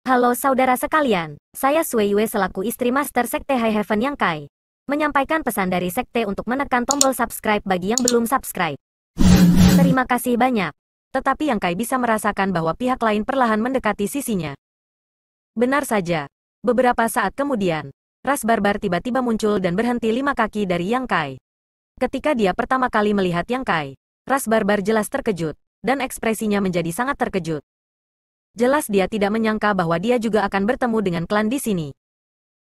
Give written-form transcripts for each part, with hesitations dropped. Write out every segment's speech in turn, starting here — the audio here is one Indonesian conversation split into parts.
Halo saudara sekalian, saya Sui Yue selaku istri Master Sekte High Heaven Yang Kai. Menyampaikan pesan dari Sekte untuk menekan tombol subscribe bagi yang belum subscribe. Terima kasih banyak. Tetapi Yang Kai bisa merasakan bahwa pihak lain perlahan mendekati sisinya. Benar saja. Beberapa saat kemudian, ras barbar tiba-tiba muncul dan berhenti 5 kaki dari Yang Kai. Ketika dia pertama kali melihat Yang Kai, ras barbar jelas terkejut, dan ekspresinya menjadi sangat terkejut. Jelas dia tidak menyangka bahwa dia juga akan bertemu dengan klan di sini.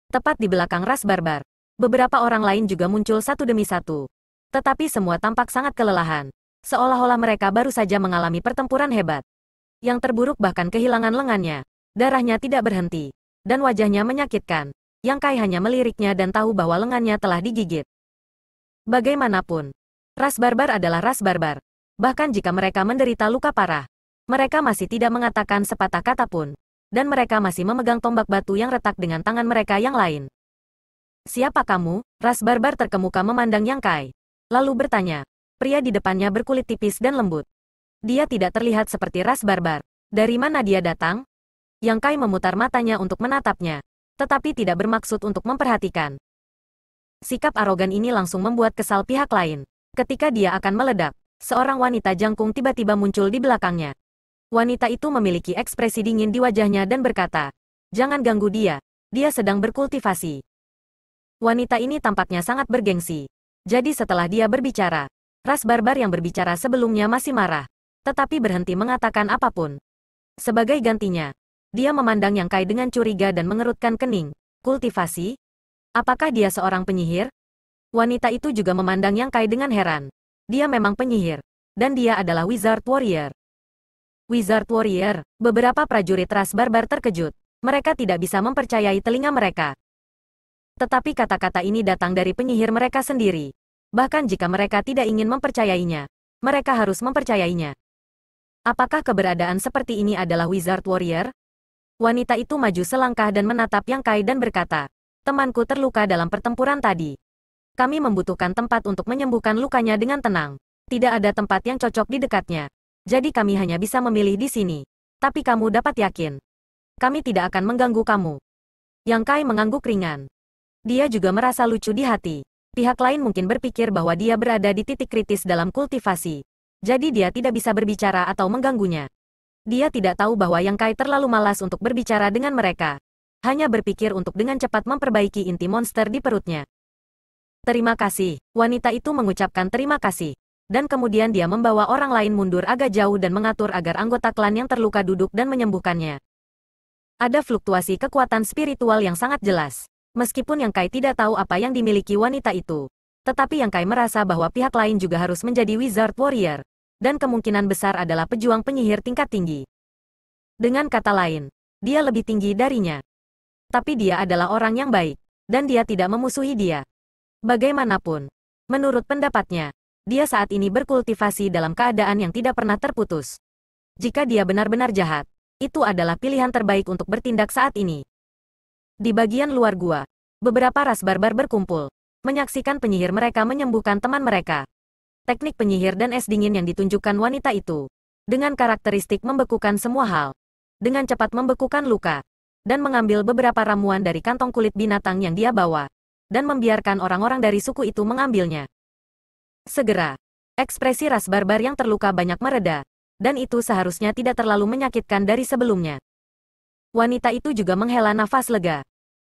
Tepat di belakang ras barbar, beberapa orang lain juga muncul satu demi satu. Tetapi semua tampak sangat kelelahan, seolah-olah mereka baru saja mengalami pertempuran hebat. Yang terburuk bahkan kehilangan lengannya, darahnya tidak berhenti, dan wajahnya menyakitkan. Yang Kai hanya meliriknya dan tahu bahwa lengannya telah digigit. Bagaimanapun, ras barbar adalah ras barbar. Bahkan jika mereka menderita luka parah, mereka masih tidak mengatakan sepatah kata pun, dan mereka masih memegang tombak batu yang retak dengan tangan mereka yang lain. Siapa kamu? Ras barbar terkemuka memandang Yang Kai, lalu bertanya. Pria di depannya berkulit tipis dan lembut. Dia tidak terlihat seperti ras barbar. Dari mana dia datang? Yang Kai memutar matanya untuk menatapnya, tetapi tidak bermaksud untuk memperhatikan. Sikap arogan ini langsung membuat kesal pihak lain. Ketika dia akan meledak, seorang wanita jangkung tiba-tiba muncul di belakangnya. Wanita itu memiliki ekspresi dingin di wajahnya dan berkata, "Jangan ganggu dia, dia sedang berkultivasi." Wanita ini tampaknya sangat bergengsi. Jadi setelah dia berbicara, ras barbar yang berbicara sebelumnya masih marah, tetapi berhenti mengatakan apapun. Sebagai gantinya, dia memandang Yang Kai dengan curiga dan mengerutkan kening. Kultivasi? Apakah dia seorang penyihir? Wanita itu juga memandang Yang Kai dengan heran. Dia memang penyihir, dan dia adalah Wizard Warrior. Wizard Warrior, beberapa prajurit ras barbar terkejut. Mereka tidak bisa mempercayai telinga mereka. Tetapi kata-kata ini datang dari penyihir mereka sendiri. Bahkan jika mereka tidak ingin mempercayainya, mereka harus mempercayainya. Apakah keberadaan seperti ini adalah Wizard Warrior? Wanita itu maju selangkah dan menatap Yang Kai dan berkata, "Temanku terluka dalam pertempuran tadi. Kami membutuhkan tempat untuk menyembuhkan lukanya dengan tenang. Tidak ada tempat yang cocok di dekatnya. Jadi kami hanya bisa memilih di sini. Tapi kamu dapat yakin, kami tidak akan mengganggu kamu." Yang Kai mengangguk ringan. Dia juga merasa lucu di hati. Pihak lain mungkin berpikir bahwa dia berada di titik kritis dalam kultivasi. Jadi dia tidak bisa berbicara atau mengganggunya. Dia tidak tahu bahwa Yang Kai terlalu malas untuk berbicara dengan mereka. Hanya berpikir untuk dengan cepat memperbaiki inti monster di perutnya. "Terima kasih." Wanita itu mengucapkan terima kasih. Dan kemudian dia membawa orang lain mundur agak jauh dan mengatur agar anggota klan yang terluka duduk dan menyembuhkannya. Ada fluktuasi kekuatan spiritual yang sangat jelas. Meskipun Yang Kai tidak tahu apa yang dimiliki wanita itu, tetapi Yang Kai merasa bahwa pihak lain juga harus menjadi Wizard Warrior, dan kemungkinan besar adalah pejuang penyihir tingkat tinggi. Dengan kata lain, dia lebih tinggi darinya. Tapi dia adalah orang yang baik, dan dia tidak memusuhi dia. Bagaimanapun, menurut pendapatnya, dia saat ini berkultivasi dalam keadaan yang tidak pernah terputus. Jika dia benar-benar jahat, itu adalah pilihan terbaik untuk bertindak saat ini. Di bagian luar gua, beberapa ras barbar berkumpul, menyaksikan penyihir mereka menyembuhkan teman mereka. Teknik penyihir dan es dingin yang ditunjukkan wanita itu, dengan karakteristik membekukan semua hal, dengan cepat membekukan luka, dan mengambil beberapa ramuan dari kantong kulit binatang yang dia bawa, dan membiarkan orang-orang dari suku itu mengambilnya. Segera, ekspresi ras barbar yang terluka banyak mereda, dan itu seharusnya tidak terlalu menyakitkan dari sebelumnya. Wanita itu juga menghela nafas lega.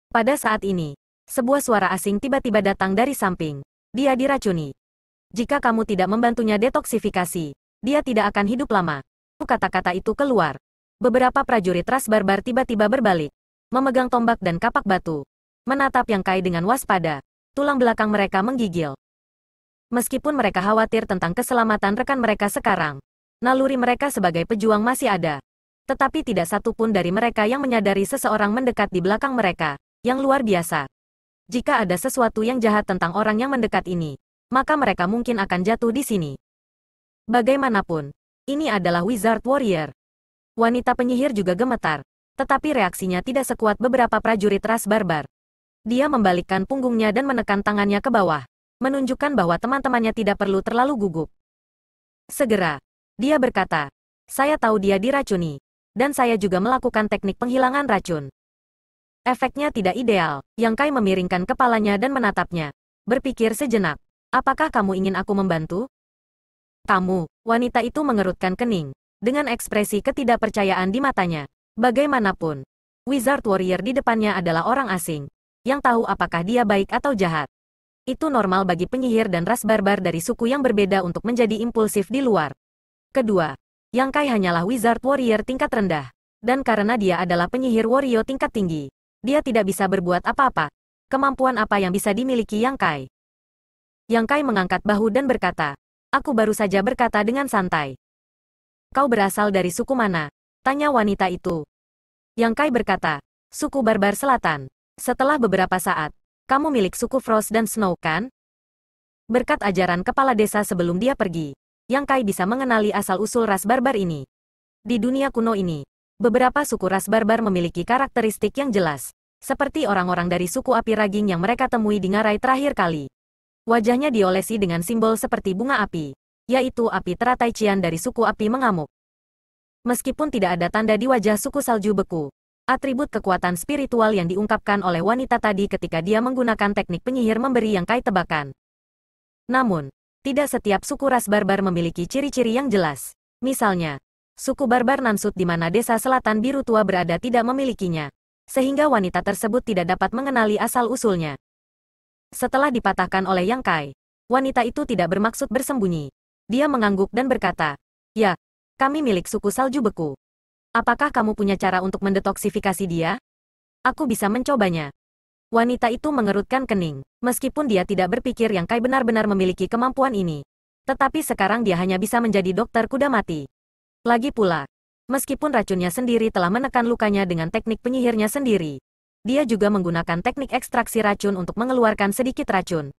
Pada saat ini, sebuah suara asing tiba-tiba datang dari samping. Dia diracuni. "Jika kamu tidak membantunya detoksifikasi, dia tidak akan hidup lama." Kata-kata itu keluar. Beberapa prajurit ras barbar tiba-tiba berbalik, memegang tombak dan kapak batu, menatap Yang Kai dengan waspada. Tulang belakang mereka menggigil. Meskipun mereka khawatir tentang keselamatan rekan mereka sekarang, naluri mereka sebagai pejuang masih ada. Tetapi tidak satu pun dari mereka yang menyadari seseorang mendekat di belakang mereka, yang luar biasa. Jika ada sesuatu yang jahat tentang orang yang mendekat ini, maka mereka mungkin akan jatuh di sini. Bagaimanapun, ini adalah Wizard Warrior. Wanita penyihir juga gemetar, tetapi reaksinya tidak sekuat beberapa prajurit ras barbar. Dia membalikkan punggungnya dan menekan tangannya ke bawah, menunjukkan bahwa teman-temannya tidak perlu terlalu gugup. Segera, dia berkata, "Saya tahu dia diracuni. Dan saya juga melakukan teknik penghilangan racun. Efeknya tidak ideal. Yang Kai memiringkan kepalanya dan menatapnya. Berpikir sejenak. Apakah kamu ingin aku membantu? Kamu, wanita itu mengerutkan kening. Dengan ekspresi ketidakpercayaan di matanya. Bagaimanapun, Wizard Warrior di depannya adalah orang asing. Yang tahu apakah dia baik atau jahat. Itu normal bagi penyihir dan ras barbar dari suku yang berbeda untuk menjadi impulsif di luar. Kedua, Yang Kai hanyalah Wizard Warrior tingkat rendah. Dan karena dia adalah penyihir Warrior tingkat tinggi, dia tidak bisa berbuat apa-apa. Kemampuan apa yang bisa dimiliki Yang Kai? Yang Kai mengangkat bahu dan berkata, aku baru saja berkata dengan santai. Kau berasal dari suku mana? Tanya wanita itu. Yang Kai berkata, suku Barbar Selatan. Setelah beberapa saat, kamu milik suku Frost dan Snow kan? Berkat ajaran kepala desa sebelum dia pergi, Yang Kai bisa mengenali asal-usul ras barbar ini. Di dunia kuno ini, beberapa suku ras barbar memiliki karakteristik yang jelas, seperti orang-orang dari suku api raging yang mereka temui di ngarai terakhir kali. Wajahnya diolesi dengan simbol seperti bunga api, yaitu api teratai Cian dari suku api mengamuk. Meskipun tidak ada tanda di wajah suku salju beku, atribut kekuatan spiritual yang diungkapkan oleh wanita tadi ketika dia menggunakan teknik penyihir memberi Yang Kai tebakan. Namun, tidak setiap suku ras barbar memiliki ciri-ciri yang jelas. Misalnya, suku barbar Nansut di mana desa selatan biru tua berada tidak memilikinya, sehingga wanita tersebut tidak dapat mengenali asal-usulnya. Setelah dipatahkan oleh Yang Kai, wanita itu tidak bermaksud bersembunyi. Dia mengangguk dan berkata, ya, kami milik suku salju beku. Apakah kamu punya cara untuk mendetoksifikasi dia? Aku bisa mencobanya. Wanita itu mengerutkan kening, meskipun dia tidak berpikir Yang Kai benar-benar memiliki kemampuan ini. Tetapi sekarang dia hanya bisa menjadi dokter kuda mati. Lagi pula, meskipun racunnya sendiri telah menekan lukanya dengan teknik penyihirnya sendiri, dia juga menggunakan teknik ekstraksi racun untuk mengeluarkan sedikit racun.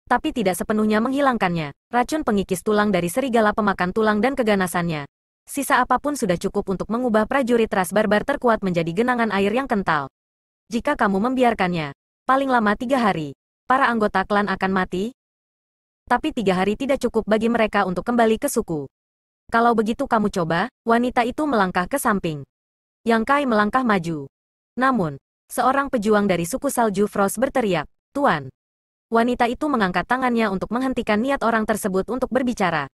Tapi tidak sepenuhnya menghilangkannya. Racun pengikis tulang dari serigala pemakan tulang dan keganasannya. Sisa apapun sudah cukup untuk mengubah prajurit ras barbar terkuat menjadi genangan air yang kental. Jika kamu membiarkannya, paling lama 3 hari, para anggota klan akan mati. Tapi 3 hari tidak cukup bagi mereka untuk kembali ke suku. Kalau begitu kamu coba, wanita itu melangkah ke samping. Yang Kai melangkah maju. Namun, seorang pejuang dari suku salju Frost berteriak, Tuan. Wanita itu mengangkat tangannya untuk menghentikan niat orang tersebut untuk berbicara.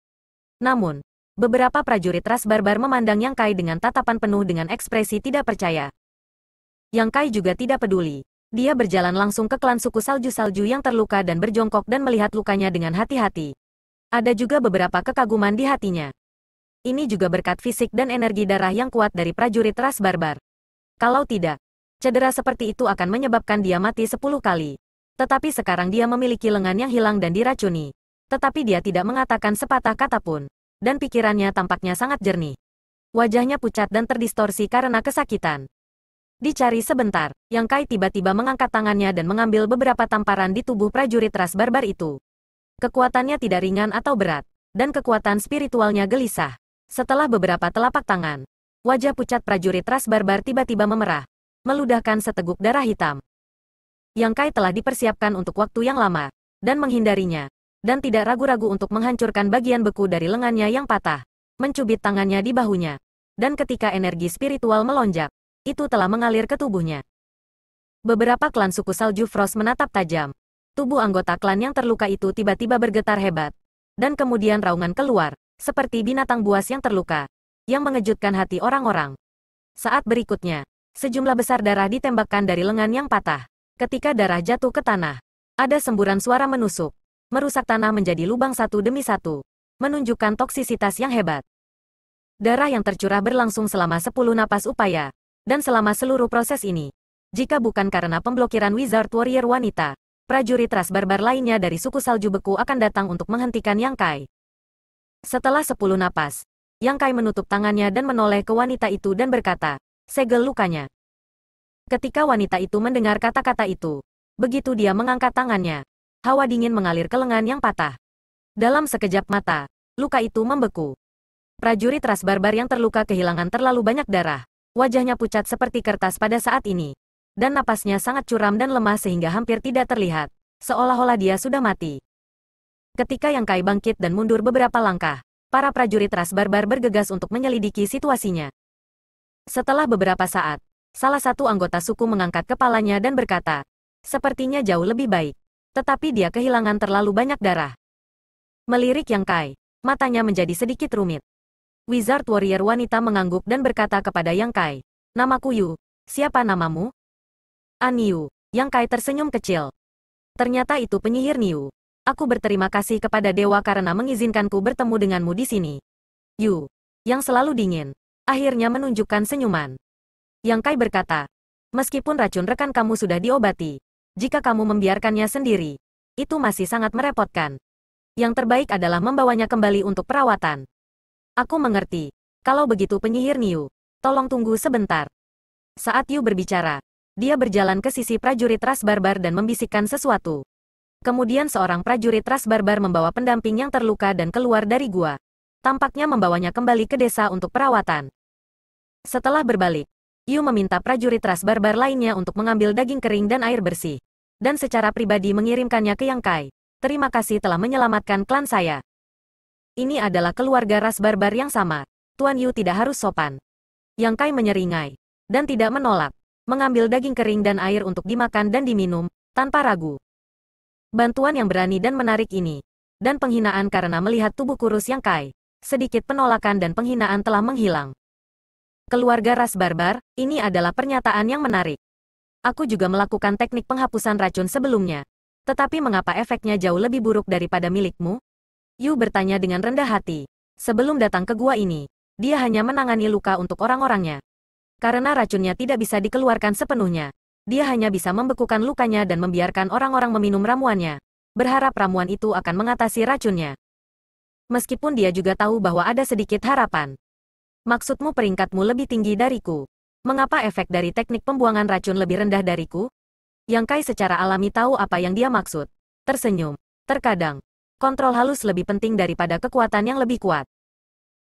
Namun, beberapa prajurit ras barbar memandang Yang Kai dengan tatapan penuh dengan ekspresi tidak percaya. Yang Kai juga tidak peduli. Dia berjalan langsung ke klan suku salju-salju yang terluka dan berjongkok dan melihat lukanya dengan hati-hati. Ada juga beberapa kekaguman di hatinya. Ini juga berkat fisik dan energi darah yang kuat dari prajurit ras barbar. Kalau tidak, cedera seperti itu akan menyebabkan dia mati 10 kali. Tetapi sekarang dia memiliki lengan yang hilang dan diracuni. Tetapi dia tidak mengatakan sepatah kata pun. Dan pikirannya tampaknya sangat jernih. Wajahnya pucat dan terdistorsi karena kesakitan. Dicari sebentar, Yang Kai tiba-tiba mengangkat tangannya dan mengambil beberapa tamparan di tubuh prajurit ras barbar itu. Kekuatannya tidak ringan atau berat, dan kekuatan spiritualnya gelisah. Setelah beberapa telapak tangan, wajah pucat prajurit ras barbar tiba-tiba memerah, meludahkan seteguk darah hitam. Yang Kai telah dipersiapkan untuk waktu yang lama, dan menghindarinya, dan tidak ragu-ragu untuk menghancurkan bagian beku dari lengannya yang patah, mencubit tangannya di bahunya. Dan ketika energi spiritual melonjak, itu telah mengalir ke tubuhnya. Beberapa klan suku salju Frost menatap tajam. Tubuh anggota klan yang terluka itu tiba-tiba bergetar hebat. Dan kemudian raungan keluar, seperti binatang buas yang terluka, yang mengejutkan hati orang-orang. Saat berikutnya, sejumlah besar darah ditembakkan dari lengan yang patah. Ketika darah jatuh ke tanah, ada semburan suara menusuk, merusak tanah menjadi lubang satu demi satu, menunjukkan toksisitas yang hebat. Darah yang tercurah berlangsung selama 10 napas upaya. Dan selama seluruh proses ini, jika bukan karena pemblokiran Wizard Warrior wanita, prajurit ras barbar lainnya dari suku salju beku akan datang untuk menghentikan Yang Kai. Setelah 10 napas, Yang Kai menutup tangannya dan menoleh ke wanita itu dan berkata, segel lukanya. Ketika wanita itu mendengar kata-kata itu, begitu dia mengangkat tangannya, hawa dingin mengalir ke lengan yang patah. Dalam sekejap mata, luka itu membeku. Prajurit ras barbar yang terluka kehilangan terlalu banyak darah. Wajahnya pucat seperti kertas pada saat ini. Dan napasnya sangat curam dan lemah sehingga hampir tidak terlihat. Seolah-olah dia sudah mati. Ketika Yang Kai bangkit dan mundur beberapa langkah, para prajurit ras barbar bergegas untuk menyelidiki situasinya. Setelah beberapa saat, salah satu anggota suku mengangkat kepalanya dan berkata, sepertinya jauh lebih baik. Tetapi dia kehilangan terlalu banyak darah. Melirik Yang Kai, matanya menjadi sedikit rumit. Wizard Warrior wanita mengangguk dan berkata kepada Yang Kai, namaku Yu, siapa namamu? An Yu. Yang Kai tersenyum kecil. Ternyata itu penyihir Niu. Aku berterima kasih kepada dewa karena mengizinkanku bertemu denganmu di sini. Yu, yang selalu dingin, akhirnya menunjukkan senyuman. Yang Kai berkata, meskipun racun rekan kamu sudah diobati, jika kamu membiarkannya sendiri, itu masih sangat merepotkan. Yang terbaik adalah membawanya kembali untuk perawatan. Aku mengerti. Kalau begitu penyihir Niu, tolong tunggu sebentar. Saat Yu berbicara, dia berjalan ke sisi prajurit ras barbar dan membisikkan sesuatu. Kemudian seorang prajurit ras barbar membawa pendamping yang terluka dan keluar dari gua. Tampaknya membawanya kembali ke desa untuk perawatan. Setelah berbalik, Yu meminta prajurit ras barbar lainnya untuk mengambil daging kering dan air bersih. Dan secara pribadi mengirimkannya ke Yang Kai. Terima kasih telah menyelamatkan klan saya. Ini adalah keluarga ras barbar yang sama. Tuan Yu tidak harus sopan. Yang Kai menyeringai. Dan tidak menolak. Mengambil daging kering dan air untuk dimakan dan diminum, tanpa ragu. Bantuan yang berani dan menarik ini. Dan penghinaan karena melihat tubuh kurus Yang Kai. Sedikit penolakan dan penghinaan telah menghilang. Keluarga ras barbar, ini adalah pernyataan yang menarik. Aku juga melakukan teknik penghapusan racun sebelumnya. Tetapi mengapa efeknya jauh lebih buruk daripada milikmu? Yu bertanya dengan rendah hati. Sebelum datang ke gua ini, dia hanya menangani luka untuk orang-orangnya. Karena racunnya tidak bisa dikeluarkan sepenuhnya, dia hanya bisa membekukan lukanya dan membiarkan orang-orang meminum ramuannya. Berharap ramuan itu akan mengatasi racunnya. Meskipun dia juga tahu bahwa ada sedikit harapan. Maksudmu peringkatmu lebih tinggi dariku. Mengapa efek dari teknik pembuangan racun lebih rendah dariku? Yang Kai secara alami tahu apa yang dia maksud. Tersenyum. Terkadang, kontrol halus lebih penting daripada kekuatan yang lebih kuat.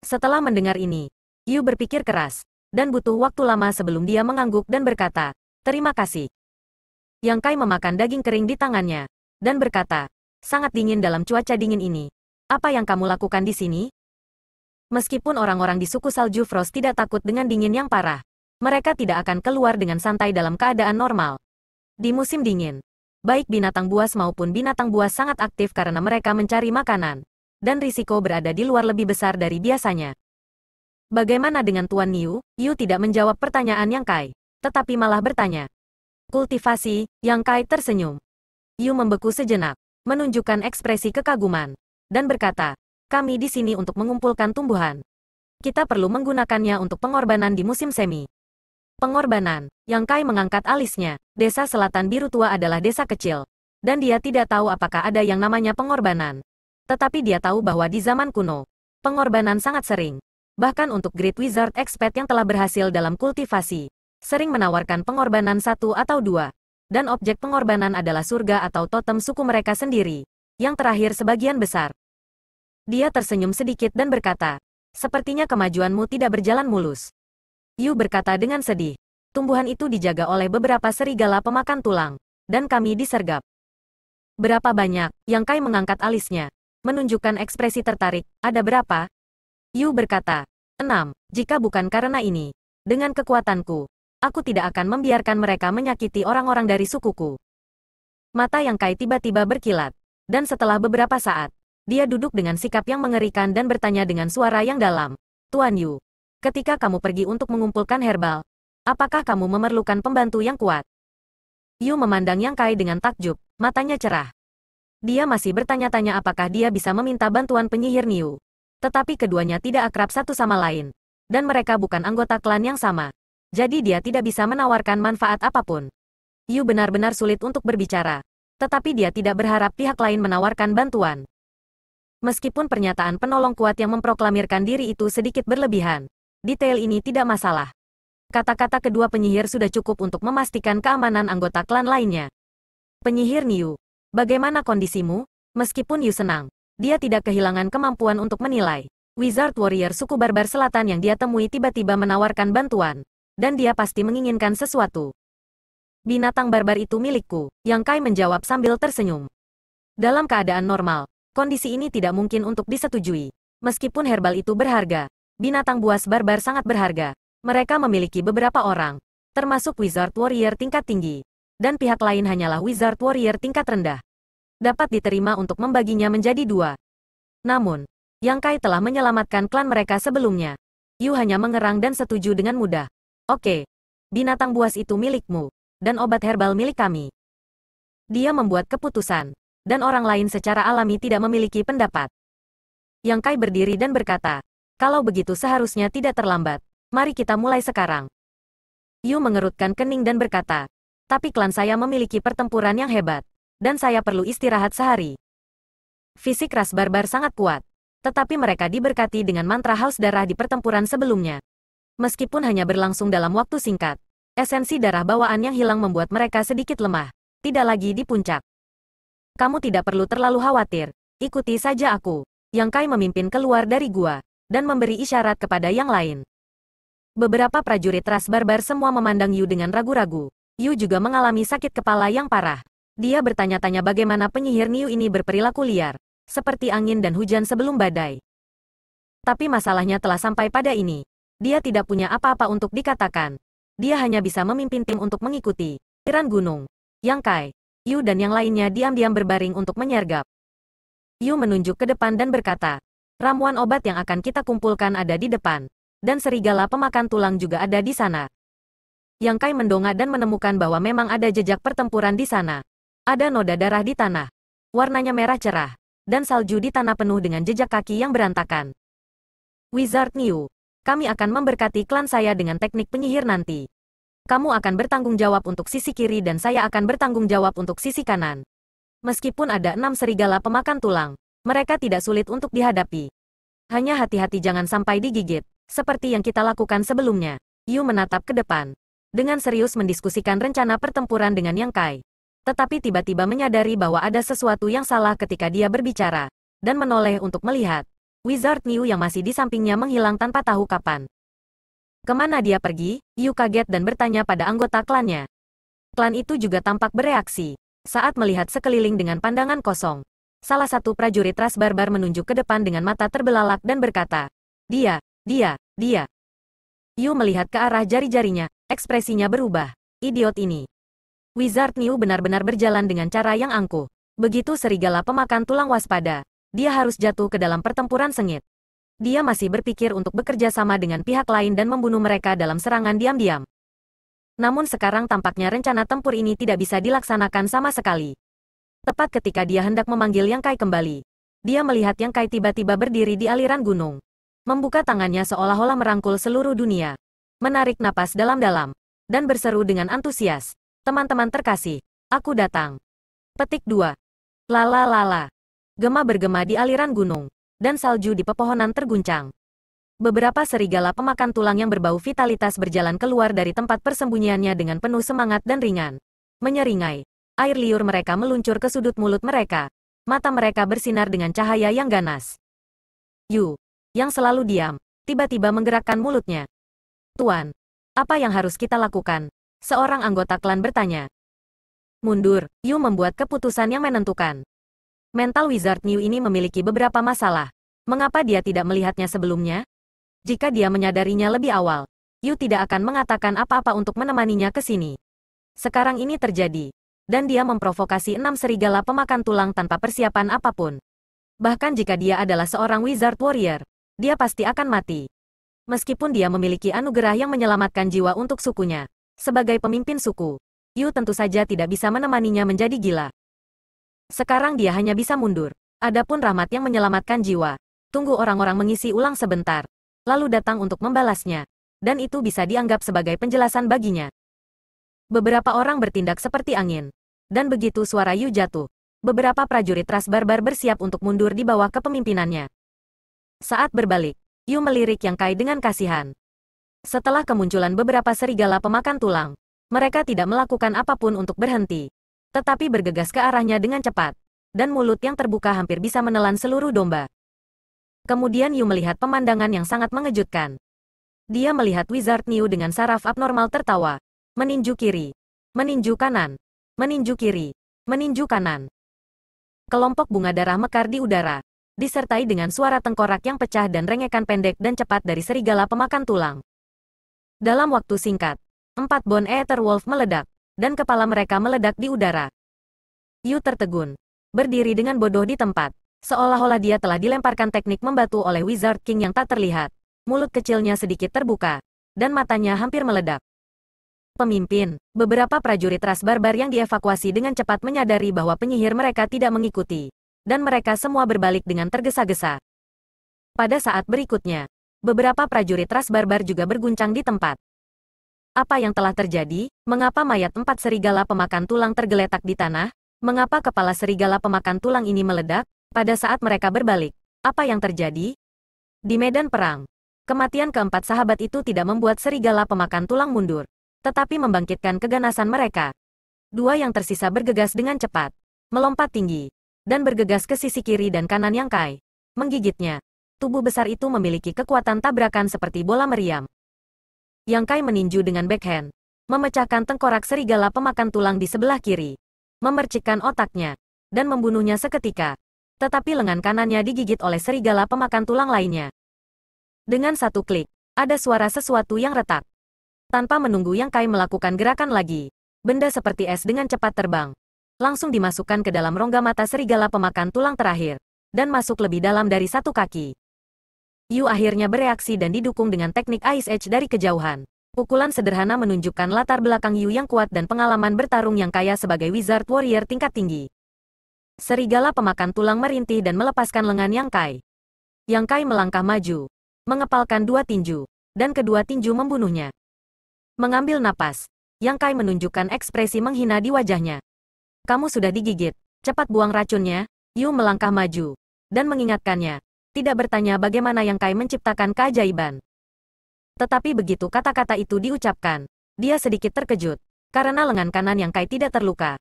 Setelah mendengar ini, Yu berpikir keras. Dan butuh waktu lama sebelum dia mengangguk dan berkata, terima kasih. Yang Kai memakan daging kering di tangannya, dan berkata, sangat dingin dalam cuaca dingin ini. Apa yang kamu lakukan di sini? Meskipun orang-orang di suku salju Frost tidak takut dengan dingin yang parah, mereka tidak akan keluar dengan santai dalam keadaan normal. Di musim dingin, baik binatang buas maupun binatang buas sangat aktif karena mereka mencari makanan, dan risiko berada di luar lebih besar dari biasanya. Bagaimana dengan Tuan Niu? Yu tidak menjawab pertanyaan Yang Kai, tetapi malah bertanya. Kultivasi, Yang Kai tersenyum. Yu membeku sejenak, menunjukkan ekspresi kekaguman, dan berkata, kami di sini untuk mengumpulkan tumbuhan. Kita perlu menggunakannya untuk pengorbanan di musim semi. Pengorbanan, Yang Kai mengangkat alisnya. Desa Selatan Biru Tua adalah desa kecil, dan dia tidak tahu apakah ada yang namanya pengorbanan. Tetapi dia tahu bahwa di zaman kuno, pengorbanan sangat sering. Bahkan untuk Great Wizard Expert yang telah berhasil dalam kultivasi, sering menawarkan pengorbanan 1 atau 2. Dan objek pengorbanan adalah surga atau totem suku mereka sendiri. Yang terakhir sebagian besar. Dia tersenyum sedikit dan berkata, sepertinya kemajuanmu tidak berjalan mulus. Yu berkata dengan sedih, tumbuhan itu dijaga oleh beberapa serigala pemakan tulang, dan kami disergap. Berapa banyak? Yang Kai mengangkat alisnya, menunjukkan ekspresi tertarik. Ada berapa? Yu berkata, 6. Jika bukan karena ini, dengan kekuatanku, aku tidak akan membiarkan mereka menyakiti orang-orang dari sukuku. Mata Yang Kai tiba-tiba berkilat, dan setelah beberapa saat, dia duduk dengan sikap yang mengerikan dan bertanya dengan suara yang dalam. Tuan Yu, ketika kamu pergi untuk mengumpulkan herbal, apakah kamu memerlukan pembantu yang kuat? Yu memandang Yang Kai dengan takjub, matanya cerah. Dia masih bertanya-tanya apakah dia bisa meminta bantuan penyihir Niu. Tetapi keduanya tidak akrab satu sama lain. Dan mereka bukan anggota klan yang sama. Jadi dia tidak bisa menawarkan manfaat apapun. Yu benar-benar sulit untuk berbicara. Tetapi dia tidak berharap pihak lain menawarkan bantuan. Meskipun pernyataan penolong kuat yang memproklamirkan diri itu sedikit berlebihan, detail ini tidak masalah. Kata-kata kedua penyihir sudah cukup untuk memastikan keamanan anggota klan lainnya. Penyihir Niu, bagaimana kondisimu? Meskipun Yu senang, dia tidak kehilangan kemampuan untuk menilai. Wizard Warrior suku barbar selatan yang dia temui tiba-tiba menawarkan bantuan. Dan dia pasti menginginkan sesuatu. Binatang barbar itu milikku, Yang Kai menjawab sambil tersenyum. Dalam keadaan normal, kondisi ini tidak mungkin untuk disetujui. Meskipun herbal itu berharga, binatang buas barbar sangat berharga. Mereka memiliki beberapa orang, termasuk Wizard Warrior tingkat tinggi, dan pihak lain hanyalah Wizard Warrior tingkat rendah. Dapat diterima untuk membaginya menjadi dua. Namun, Yang Kai telah menyelamatkan klan mereka sebelumnya. Yu hanya mengerang dan setuju dengan mudah. Oke, binatang buas itu milikmu, dan obat herbal milik kami. Dia membuat keputusan, dan orang lain secara alami tidak memiliki pendapat. Yang Kai berdiri dan berkata, kalau begitu seharusnya tidak terlambat. Mari kita mulai sekarang. Yu mengerutkan kening dan berkata, tapi klan saya memiliki pertempuran yang hebat, dan saya perlu istirahat sehari. Fisik ras barbar sangat kuat, tetapi mereka diberkati dengan mantra haus darah di pertempuran sebelumnya. Meskipun hanya berlangsung dalam waktu singkat, esensi darah bawaan yang hilang membuat mereka sedikit lemah, tidak lagi di puncak. Kamu tidak perlu terlalu khawatir, ikuti saja aku. Yang Kai memimpin keluar dari gua, dan memberi isyarat kepada yang lain. Beberapa prajurit ras barbar semua memandang Yu dengan ragu-ragu. Yu juga mengalami sakit kepala yang parah. Dia bertanya-tanya bagaimana penyihir Niu ini berperilaku liar, seperti angin dan hujan sebelum badai. Tapi masalahnya telah sampai pada ini. Dia tidak punya apa-apa untuk dikatakan. Dia hanya bisa memimpin tim untuk mengikuti aliran gunung. Yang Kai, Yu dan yang lainnya diam-diam berbaring untuk menyergap. Yu menunjuk ke depan dan berkata, ramuan obat yang akan kita kumpulkan ada di depan. Dan serigala pemakan tulang juga ada di sana. Yang Kai mendongak dan menemukan bahwa memang ada jejak pertempuran di sana. Ada noda darah di tanah. Warnanya merah cerah. Dan salju di tanah penuh dengan jejak kaki yang berantakan. Wizard Niu, kami akan memberkati klan saya dengan teknik penyihir nanti. Kamu akan bertanggung jawab untuk sisi kiri dan saya akan bertanggung jawab untuk sisi kanan. Meskipun ada 6 serigala pemakan tulang, mereka tidak sulit untuk dihadapi. Hanya hati-hati jangan sampai digigit. Seperti yang kita lakukan sebelumnya, Yu menatap ke depan. Dengan serius mendiskusikan rencana pertempuran dengan Yang Kai. Tetapi tiba-tiba menyadari bahwa ada sesuatu yang salah ketika dia berbicara. Dan menoleh untuk melihat. Wizard Niu yang masih di sampingnya menghilang tanpa tahu kapan. Kemana dia pergi? Yu kaget dan bertanya pada anggota klannya. Klan itu juga tampak bereaksi. Saat melihat sekeliling dengan pandangan kosong. Salah satu prajurit ras barbar menunjuk ke depan dengan mata terbelalak dan berkata, Dia. Yu melihat ke arah jari-jarinya, ekspresinya berubah. Idiot ini. Wizard Niu benar-benar berjalan dengan cara yang angkuh. Begitu serigala pemakan tulang waspada, dia harus jatuh ke dalam pertempuran sengit. Dia masih berpikir untuk bekerja sama dengan pihak lain dan membunuh mereka dalam serangan diam-diam. Namun sekarang tampaknya rencana tempur ini tidak bisa dilaksanakan sama sekali. Tepat ketika dia hendak memanggil Yang Kai kembali, dia melihat Yang Kai tiba-tiba berdiri di aliran gunung. Membuka tangannya seolah-olah merangkul seluruh dunia. Menarik napas dalam-dalam. Dan berseru dengan antusias. Teman-teman terkasih, aku datang. Petik 2. Lala. Gema bergema di aliran gunung. Dan salju di pepohonan terguncang. Beberapa serigala pemakan tulang yang berbau vitalitas berjalan keluar dari tempat persembunyiannya dengan penuh semangat dan ringan. Menyeringai. Air liur mereka meluncur ke sudut mulut mereka. Mata mereka bersinar dengan cahaya yang ganas. Yu, yang selalu diam, tiba-tiba menggerakkan mulutnya. Tuan, apa yang harus kita lakukan? Seorang anggota klan bertanya. Mundur, Yu membuat keputusan yang menentukan. Mental Wizard Niu ini memiliki beberapa masalah. Mengapa dia tidak melihatnya sebelumnya? Jika dia menyadarinya lebih awal, Yu tidak akan mengatakan apa-apa untuk menemaninya ke sini. Sekarang ini terjadi, dan dia memprovokasi 6 serigala pemakan tulang tanpa persiapan apapun. Bahkan jika dia adalah seorang Wizard Warrior, dia pasti akan mati. Meskipun dia memiliki anugerah yang menyelamatkan jiwa untuk sukunya. Sebagai pemimpin suku, Yu tentu saja tidak bisa menemaninya menjadi gila. Sekarang dia hanya bisa mundur. Adapun rahmat yang menyelamatkan jiwa, tunggu orang-orang mengisi ulang sebentar, lalu datang untuk membalasnya. Dan itu bisa dianggap sebagai penjelasan baginya. Beberapa orang bertindak seperti angin. Dan begitu suara Yu jatuh, beberapa prajurit ras barbar bersiap untuk mundur di bawah kepemimpinannya. Saat berbalik, Yu melirik Yang Kai dengan kasihan. Setelah kemunculan beberapa serigala pemakan tulang, mereka tidak melakukan apapun untuk berhenti, tetapi bergegas ke arahnya dengan cepat, dan mulut yang terbuka hampir bisa menelan seluruh domba. Kemudian Yu melihat pemandangan yang sangat mengejutkan. Dia melihat Wizard Niu dengan saraf abnormal tertawa, meninju kiri, meninju kanan, meninju kiri, meninju kanan. Kelompok bunga darah mekar di udara, disertai dengan suara tengkorak yang pecah dan rengekan pendek dan cepat dari serigala pemakan tulang. Dalam waktu singkat, 4 bon Aether Wolf meledak, dan kepala mereka meledak di udara. Yu tertegun, berdiri dengan bodoh di tempat, seolah-olah dia telah dilemparkan teknik membatu oleh Wizard King yang tak terlihat. Mulut kecilnya sedikit terbuka, dan matanya hampir meledak. Pemimpin, beberapa prajurit ras barbar yang dievakuasi dengan cepat menyadari bahwa penyihir mereka tidak mengikuti, dan mereka semua berbalik dengan tergesa-gesa. Pada saat berikutnya, beberapa prajurit ras barbar juga berguncang di tempat. Apa yang telah terjadi? Mengapa mayat 4 serigala pemakan tulang tergeletak di tanah? Mengapa kepala serigala pemakan tulang ini meledak? Pada saat mereka berbalik, apa yang terjadi? Di medan perang, kematian keempat sahabat itu tidak membuat serigala pemakan tulang mundur, tetapi membangkitkan keganasan mereka. Dua yang tersisa bergegas dengan cepat, melompat tinggi, dan bergegas ke sisi kiri dan kanan Yang Kai. Menggigitnya, tubuh besar itu memiliki kekuatan tabrakan seperti bola meriam. Yang Kai meninju dengan backhand, memecahkan tengkorak serigala pemakan tulang di sebelah kiri, memercikkan otaknya, dan membunuhnya seketika. Tetapi lengan kanannya digigit oleh serigala pemakan tulang lainnya. Dengan satu klik, ada suara sesuatu yang retak. Tanpa menunggu Yang Kai melakukan gerakan lagi, benda seperti es dengan cepat terbang, langsung dimasukkan ke dalam rongga mata serigala pemakan tulang terakhir, dan masuk lebih dalam dari 1 kaki. Yu akhirnya bereaksi dan didukung dengan teknik Ice Edge dari kejauhan. Pukulan sederhana menunjukkan latar belakang Yu yang kuat dan pengalaman bertarung yang kaya sebagai Wizard Warrior tingkat tinggi. Serigala pemakan tulang merintih dan melepaskan lengan Yang Kai. Yang Kai melangkah maju, mengepalkan 2 tinju, dan kedua tinju membunuhnya. Mengambil napas, Yang Kai menunjukkan ekspresi menghina di wajahnya. Kamu sudah digigit, cepat buang racunnya. Yu melangkah maju, dan mengingatkannya, tidak bertanya bagaimana Yang Kai menciptakan keajaiban. Tetapi begitu kata-kata itu diucapkan, dia sedikit terkejut, karena lengan kanan Yang Kai tidak terluka.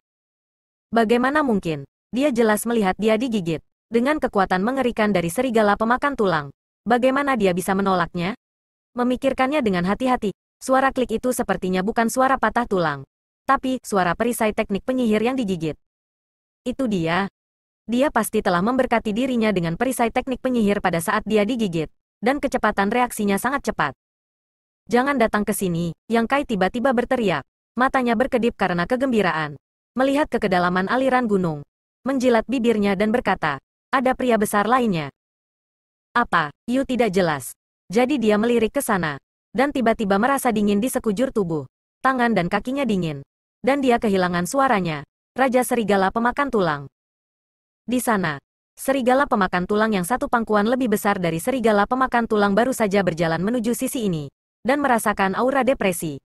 Bagaimana mungkin? Dia jelas melihat dia digigit, dengan kekuatan mengerikan dari serigala pemakan tulang. Bagaimana dia bisa menolaknya? Memikirkannya dengan hati-hati, suara klik itu sepertinya bukan suara patah tulang, tapi suara perisai teknik penyihir yang digigit. Itu dia. Dia pasti telah memberkati dirinya dengan perisai teknik penyihir pada saat dia digigit, dan kecepatan reaksinya sangat cepat. Jangan datang ke sini, Yang Kai tiba-tiba berteriak, matanya berkedip karena kegembiraan. Melihat ke kedalaman aliran gunung, menjilat bibirnya dan berkata, ada pria besar lainnya. Apa? Yu tidak jelas. Jadi dia melirik ke sana, dan tiba-tiba merasa dingin di sekujur tubuh. Tangan dan kakinya dingin. Dan dia kehilangan suaranya. Raja Serigala Pemakan Tulang. Di sana, serigala pemakan tulang yang satu pangkuan lebih besar dari serigala pemakan tulang baru saja berjalan menuju sisi ini, dan merasakan aura depresi.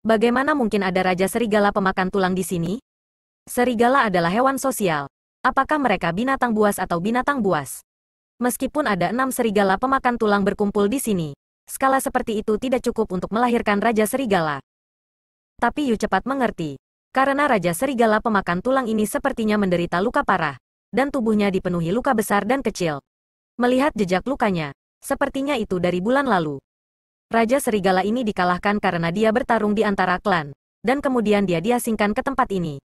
Bagaimana mungkin ada Raja Serigala Pemakan Tulang di sini? Serigala adalah hewan sosial. Apakah mereka binatang buas atau binatang buas? Meskipun ada 6 serigala pemakan tulang berkumpul di sini, skala seperti itu tidak cukup untuk melahirkan Raja Serigala. Tapi Yu cepat mengerti, karena Raja Serigala pemakan tulang ini sepertinya menderita luka parah, dan tubuhnya dipenuhi luka besar dan kecil. Melihat jejak lukanya, sepertinya itu dari bulan lalu. Raja Serigala ini dikalahkan karena dia bertarung di antara klan, dan kemudian dia diasingkan ke tempat ini.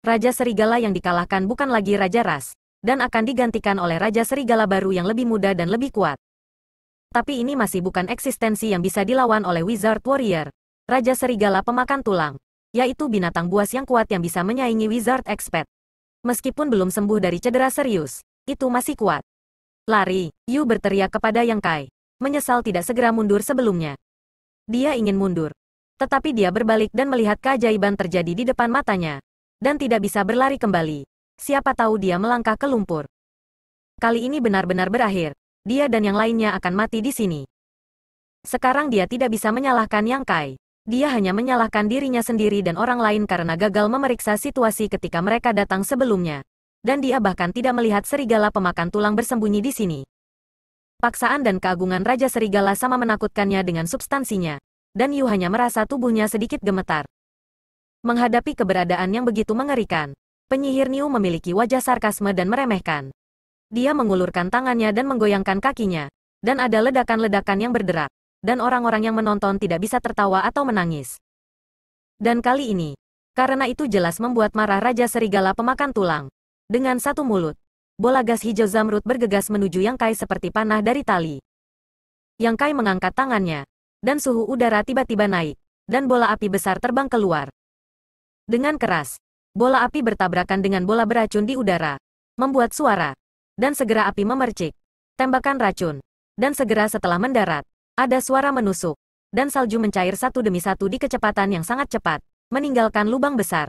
Raja Serigala yang dikalahkan bukan lagi Raja Ras, dan akan digantikan oleh Raja Serigala baru yang lebih muda dan lebih kuat. Tapi ini masih bukan eksistensi yang bisa dilawan oleh Wizard Warrior, Raja Serigala Pemakan Tulang, yaitu binatang buas yang kuat yang bisa menyaingi Wizard Expert. Meskipun belum sembuh dari cedera serius, itu masih kuat. Lari, Yu berteriak kepada Yang Kai, menyesal tidak segera mundur sebelumnya. Dia ingin mundur, tetapi dia berbalik dan melihat keajaiban terjadi di depan matanya, dan tidak bisa berlari kembali. Siapa tahu dia melangkah ke lumpur. Kali ini benar-benar berakhir. Dia dan yang lainnya akan mati di sini. Sekarang dia tidak bisa menyalahkan Yang Kai. Dia hanya menyalahkan dirinya sendiri dan orang lain karena gagal memeriksa situasi ketika mereka datang sebelumnya. Dan dia bahkan tidak melihat serigala pemakan tulang bersembunyi di sini. Paksaan dan keagungan Raja Serigala sama menakutkannya dengan substansinya. Dan Yu hanya merasa tubuhnya sedikit gemetar. Menghadapi keberadaan yang begitu mengerikan, penyihir Niu memiliki wajah sarkasme dan meremehkan. Dia mengulurkan tangannya dan menggoyangkan kakinya, dan ada ledakan-ledakan yang berderak, dan orang-orang yang menonton tidak bisa tertawa atau menangis. Dan kali ini, karena itu jelas membuat marah Raja Serigala Pemakan Tulang. Dengan satu mulut, bola gas hijau zamrud bergegas menuju Yang Kai seperti panah dari tali. Yang Kai mengangkat tangannya, dan suhu udara tiba-tiba naik, dan bola api besar terbang keluar. Dengan keras, bola api bertabrakan dengan bola beracun di udara, membuat suara, dan segera api memercik. Tembakan racun, dan segera setelah mendarat, ada suara menusuk, dan salju mencair satu demi satu di kecepatan yang sangat cepat, meninggalkan lubang besar.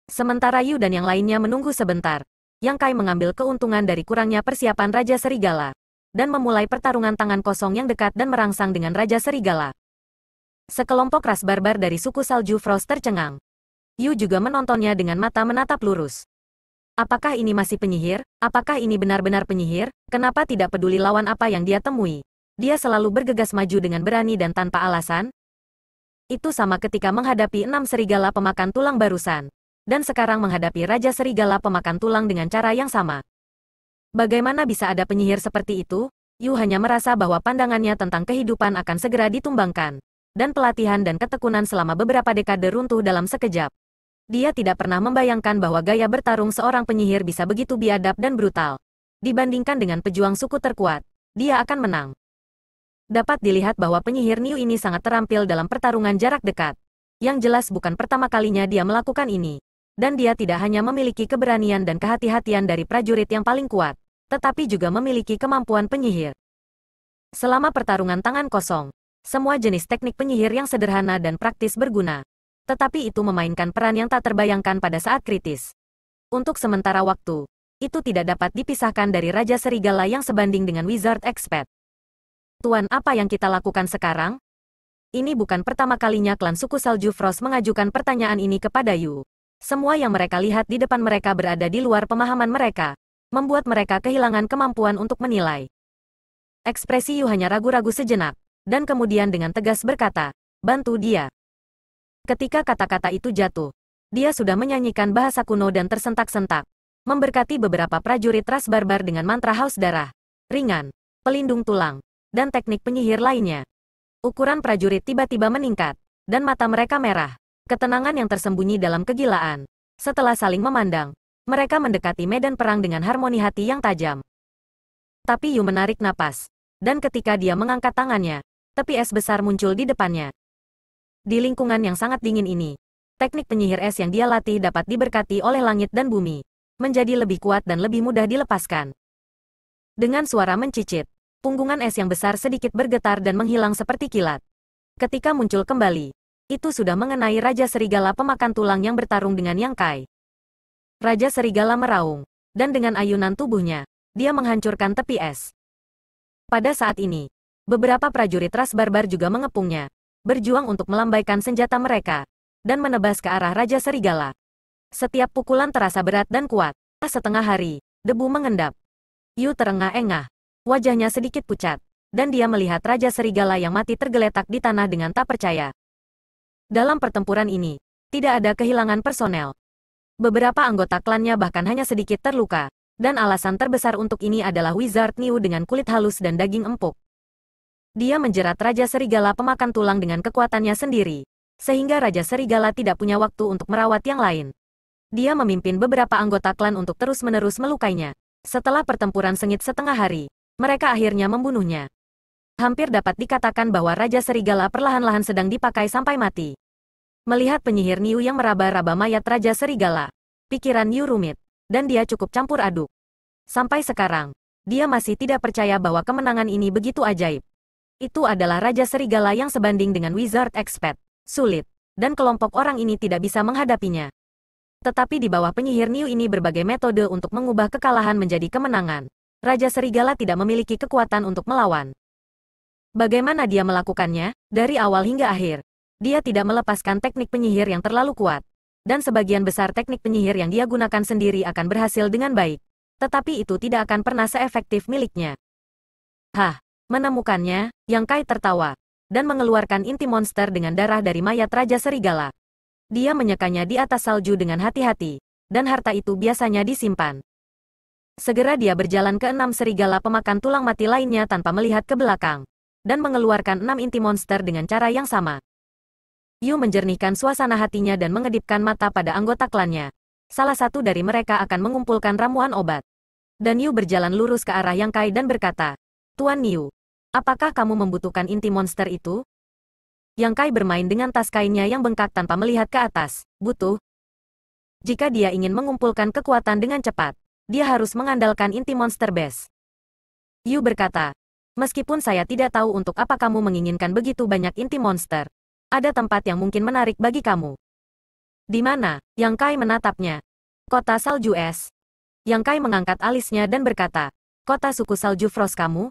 Sementara Yu dan yang lainnya menunggu sebentar, Yang Kai mengambil keuntungan dari kurangnya persiapan Raja Serigala, dan memulai pertarungan tangan kosong yang dekat dan merangsang dengan Raja Serigala. Sekelompok ras barbar dari suku salju Frost tercengang. Yu juga menontonnya dengan mata menatap lurus. Apakah ini masih penyihir? Apakah ini benar-benar penyihir? Kenapa tidak peduli lawan apa yang dia temui? Dia selalu bergegas maju dengan berani dan tanpa alasan. Itu sama ketika menghadapi 6 serigala pemakan tulang barusan. Dan sekarang menghadapi Raja Serigala pemakan tulang dengan cara yang sama. Bagaimana bisa ada penyihir seperti itu? Yu hanya merasa bahwa pandangannya tentang kehidupan akan segera ditumbangkan. Dan pelatihan dan ketekunan selama beberapa dekade runtuh dalam sekejap. Dia tidak pernah membayangkan bahwa gaya bertarung seorang penyihir bisa begitu biadab dan brutal. Dibandingkan dengan pejuang suku terkuat, dia akan menang. Dapat dilihat bahwa penyihir Niu ini sangat terampil dalam pertarungan jarak dekat. Yang jelas bukan pertama kalinya dia melakukan ini. Dan dia tidak hanya memiliki keberanian dan kehati-hatian dari prajurit yang paling kuat, tetapi juga memiliki kemampuan penyihir. Selama pertarungan tangan kosong, semua jenis teknik penyihir yang sederhana dan praktis berguna. Tetapi itu memainkan peran yang tak terbayangkan pada saat kritis. Untuk sementara waktu, itu tidak dapat dipisahkan dari Raja Serigala yang sebanding dengan Wizard Expert. Tuan, apa yang kita lakukan sekarang? Ini bukan pertama kalinya klan suku Salju Frost mengajukan pertanyaan ini kepada Yu. Semua yang mereka lihat di depan mereka berada di luar pemahaman mereka, membuat mereka kehilangan kemampuan untuk menilai. Ekspresi Yu hanya ragu-ragu sejenak, dan kemudian dengan tegas berkata, "Bantu dia." Ketika kata-kata itu jatuh, dia sudah menyanyikan bahasa kuno dan tersentak-sentak, memberkati beberapa prajurit ras barbar dengan mantra haus darah, ringan, pelindung tulang, dan teknik penyihir lainnya. Ukuran prajurit tiba-tiba meningkat, dan mata mereka merah. Ketenangan yang tersembunyi dalam kegilaan. Setelah saling memandang, mereka mendekati medan perang dengan harmoni hati yang tajam. Tapi Yu menarik napas, dan ketika dia mengangkat tangannya, tepi es besar muncul di depannya. Di lingkungan yang sangat dingin ini, teknik penyihir es yang dia latih dapat diberkati oleh langit dan bumi, menjadi lebih kuat dan lebih mudah dilepaskan. Dengan suara mencicit, punggungan es yang besar sedikit bergetar dan menghilang seperti kilat. Ketika muncul kembali, itu sudah mengenai Raja Serigala pemakan tulang yang bertarung dengan Yang Kai. Raja Serigala meraung, dan dengan ayunan tubuhnya, dia menghancurkan tepi es. Pada saat ini, beberapa prajurit ras barbar juga mengepungnya, berjuang untuk melambaikan senjata mereka, dan menebas ke arah Raja Serigala. Setiap pukulan terasa berat dan kuat. Setengah hari, debu mengendap. Yu terengah-engah. Wajahnya sedikit pucat, dan dia melihat Raja Serigala yang mati tergeletak di tanah dengan tak percaya. Dalam pertempuran ini, tidak ada kehilangan personel. Beberapa anggota klannya bahkan hanya sedikit terluka, dan alasan terbesar untuk ini adalah Wizard Niu dengan kulit halus dan daging empuk. Dia menjerat Raja Serigala pemakan tulang dengan kekuatannya sendiri, sehingga Raja Serigala tidak punya waktu untuk merawat yang lain. Dia memimpin beberapa anggota klan untuk terus-menerus melukainya. Setelah pertempuran sengit setengah hari, mereka akhirnya membunuhnya. Hampir dapat dikatakan bahwa Raja Serigala perlahan-lahan sedang dipakai sampai mati. Melihat penyihir Niu yang meraba-raba mayat Raja Serigala, pikiran Yu rumit, dan dia cukup campur aduk. Sampai sekarang, dia masih tidak percaya bahwa kemenangan ini begitu ajaib. Itu adalah Raja Serigala yang sebanding dengan Wizard Expert. Sulit, dan kelompok orang ini tidak bisa menghadapinya. Tetapi di bawah penyihir Niu ini berbagai metode untuk mengubah kekalahan menjadi kemenangan. Raja Serigala tidak memiliki kekuatan untuk melawan. Bagaimana dia melakukannya? Dari awal hingga akhir, dia tidak melepaskan teknik penyihir yang terlalu kuat. Dan sebagian besar teknik penyihir yang dia gunakan sendiri akan berhasil dengan baik. Tetapi itu tidak akan pernah seefektif miliknya. Hah, menemukannya, Yang Kai tertawa, dan mengeluarkan inti monster dengan darah dari mayat Raja Serigala. Dia menyekanya di atas salju dengan hati-hati, dan harta itu biasanya disimpan. Segera dia berjalan ke 6 serigala pemakan tulang mati lainnya tanpa melihat ke belakang, dan mengeluarkan 6 inti monster dengan cara yang sama. Yu menjernihkan suasana hatinya dan mengedipkan mata pada anggota klannya. Salah satu dari mereka akan mengumpulkan ramuan obat. Dan Yu berjalan lurus ke arah Yang Kai dan berkata, "Tuan Yu, apakah kamu membutuhkan inti monster itu?" Yang Kai bermain dengan tas kainnya yang bengkak tanpa melihat ke atas. Butuh. Jika dia ingin mengumpulkan kekuatan dengan cepat, dia harus mengandalkan inti Monster Base. Yu berkata, meskipun saya tidak tahu untuk apa kamu menginginkan begitu banyak inti monster, ada tempat yang mungkin menarik bagi kamu. Di mana? Yang Kai menatapnya. Kota salju es. Yang Kai mengangkat alisnya dan berkata, kota suku salju Frost kamu?